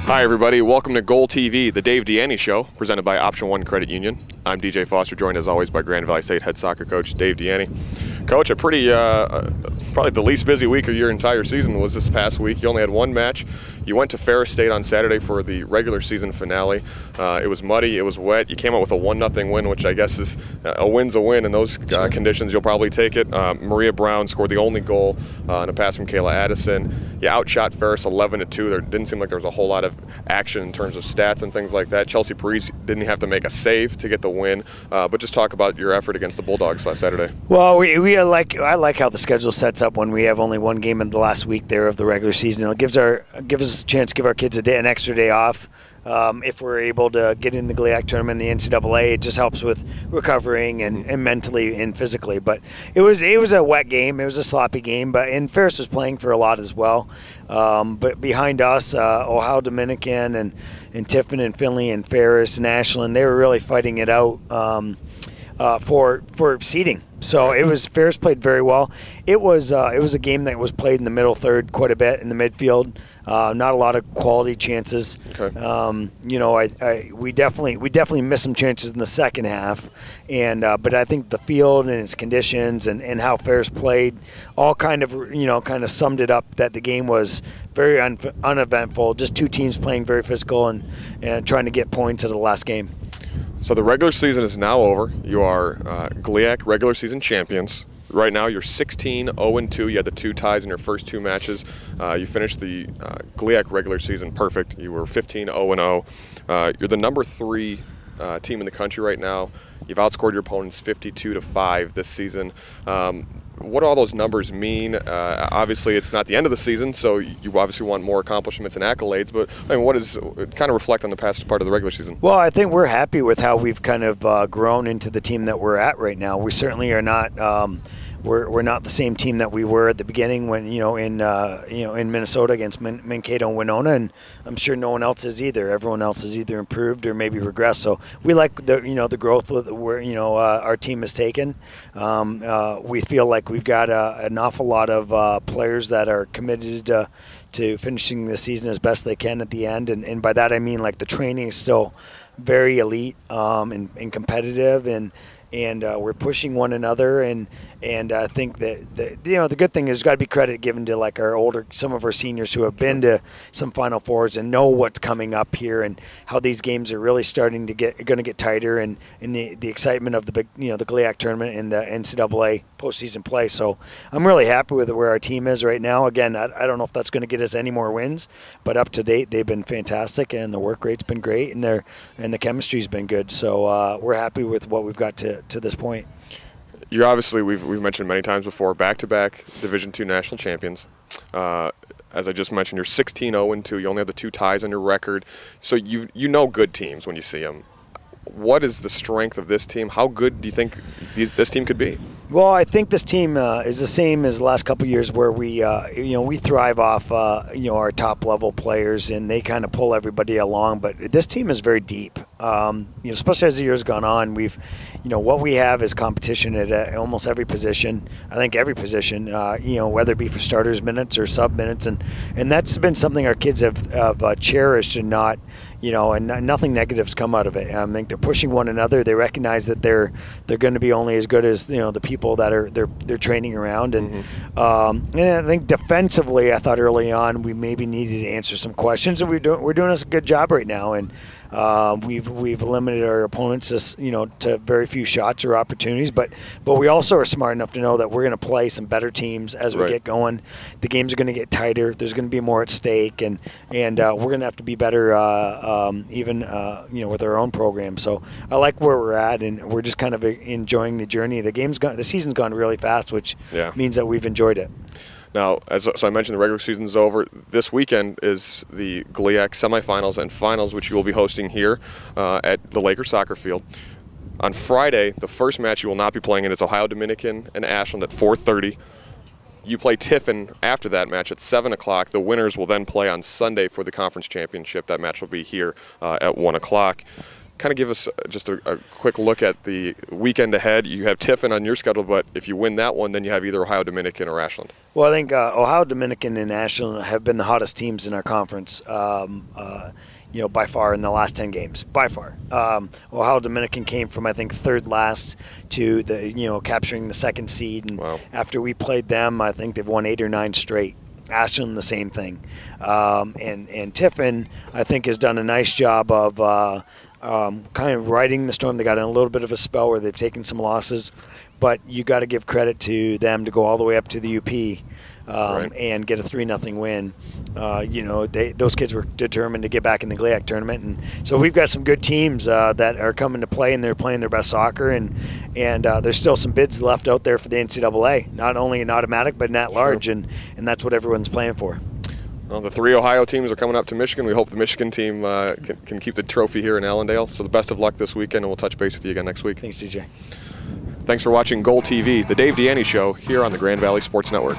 Hi everybody, welcome to GOL-TV, the Dave Diianni Show, presented by Option 1 Credit Union. I'm DJ Foster, joined as always by Grand Valley State head soccer coach Dave Diianni. Coach, a pretty, probably the least busy week of your entire season was this past week. You only had one match. You went to Ferris State on Saturday for the regular season finale. It was muddy, it was wet. You came out with a 1-0 win, which I guess is a win's a win. In those conditions, you'll probably take it. Maria Brown scored the only goal on a pass from Kayla Addison. You outshot Ferris 11-2. There didn't seem like there was a whole lot of action in terms of stats and things like that. Chelsea Parise didn't have to make a save to get the win. But just talk about your effort against the Bulldogs last Saturday. Well, I like how the schedule sets up when we have only one game in the last week there of the regular season. It gives us a chance to give our kids an extra day off. If we're able to get in the GLIAC tournament in the NCAA, it just helps with recovering and mentally and physically. But it was a wet game. It was a sloppy game. And Ferris was playing for a lot as well. But behind us, Ohio Dominican and Tiffin and Finley and Ferris and Ashland, they were really fighting it out for seeding. So Ferris played very well. It was a game that was played in the middle third quite a bit in the midfield. Not a lot of quality chances. Okay. We definitely missed some chances in the second half, but I think the field and its conditions and how Ferris played all kind of summed it up that the game was very uneventful. Just two teams playing very physical and trying to get points at the last game. So the regular season is now over. You are GLIAC regular season champions. Right now you're 16-0-2. You had the 2 ties in your first 2 matches. You finished the GLIAC regular season perfect. You were 15-0-0. You're the number 3 team in the country right now. You've outscored your opponents 52-5 this season. What do all those numbers mean? Obviously, it's not the end of the season, so you obviously want more accomplishments and accolades. But I mean, kind of reflect on the past part of the regular season? Well, I think we're happy with how we've kind of grown into the team that we're at right now. We certainly are not. We're not the same team that we were at the beginning when in Minnesota against Mankato and Winona, and I'm sure no one else is either. Everyone else has either improved or maybe regressed. So we like the growth where our team has taken. We feel like we've got an awful lot of players that are committed to finishing the season as best they can at the end, and by that I mean like the training is still very elite and competitive, and we're pushing one another, and I think that the good thing is there's got to be credit given to like some of our seniors who have been to some Final Fours and know what's coming up here and how these games are really starting to going to get tighter, and the excitement of the big the GLIAC tournament and the NCAA postseason play. So I'm really happy with where our team is right now. Again, I don't know if that's going to get us any more wins, but up to date they've been fantastic, and the work rate's been great, and the chemistry's been good. So we're happy with what we've got to this point. You're obviously, we've mentioned many times before, back-to-back Division II national champions. As I just mentioned, you're 16-0-2. You only have the 2 ties on your record. So you know good teams when you see them. What is the strength of this team? How good do you think this team could be? Well, I think this team is the same as the last couple of years, where we thrive off our top level players, and they kind of pull everybody along. But this team is very deep, especially as the years gone on. What we have is competition at almost every position. I think every position, whether it be for starters minutes or sub minutes, and that's been something our kids have cherished and not. And nothing negative's come out of it. I think they're pushing one another. They recognize that they're going to be only as good as the people that they're training around. And and I think defensively, I thought early on we maybe needed to answer some questions, and we're doing a good job right now. And we've eliminated our opponents to very few shots or opportunities, but we also are smart enough to know that we're going to play some better teams as we get going. The games are going to get tighter. There's going to be more at stake, and we're going to have to be better with our own program. So I like where we're at, and we're just kind of enjoying the journey. The season's gone really fast, which means that we've enjoyed it. Now, so I mentioned the regular season's over. This weekend is the GLIAC semifinals and finals, which you will be hosting here at the Lakers soccer field. On Friday, the first match you will not be playing in is Ohio Dominican and Ashland at 4:30. You play Tiffin after that match at 7 o'clock. The winners will then play on Sunday for the conference championship. That match will be here at 1 o'clock. kind of give us just a quick look at the weekend ahead. You have Tiffin on your schedule, but if you win that one, then you have either Ohio Dominican or Ashland. Well, I think Ohio Dominican and Ashland have been the hottest teams in our conference. By far in the last 10 games, by far. Ohio Dominican came from, I think, third last to capturing the second seed. And wow. After we played them, I think they've won 8 or 9 straight. Ashland, the same thing. And Tiffin, I think, has done a nice job of kind of riding the storm. They got in a little bit of a spell where they've taken some losses, but you got to give credit to them to go all the way up to the UP. Right. And get a 3-0 win. Those kids were determined to get back in the GLIAC tournament, and so we've got some good teams that are coming to play, and they're playing their best soccer. And there's still some bids left out there for the NCAA, not only in automatic but in at large, and that's what everyone's playing for. Well, the 3 Ohio teams are coming up to Michigan. We hope the Michigan team can keep the trophy here in Allendale. So the best of luck this weekend, and we'll touch base with you again next week. Thanks, DJ. Thanks for watching GOL-TV, the Dave Diianni Show, here on the Grand Valley Sports Network.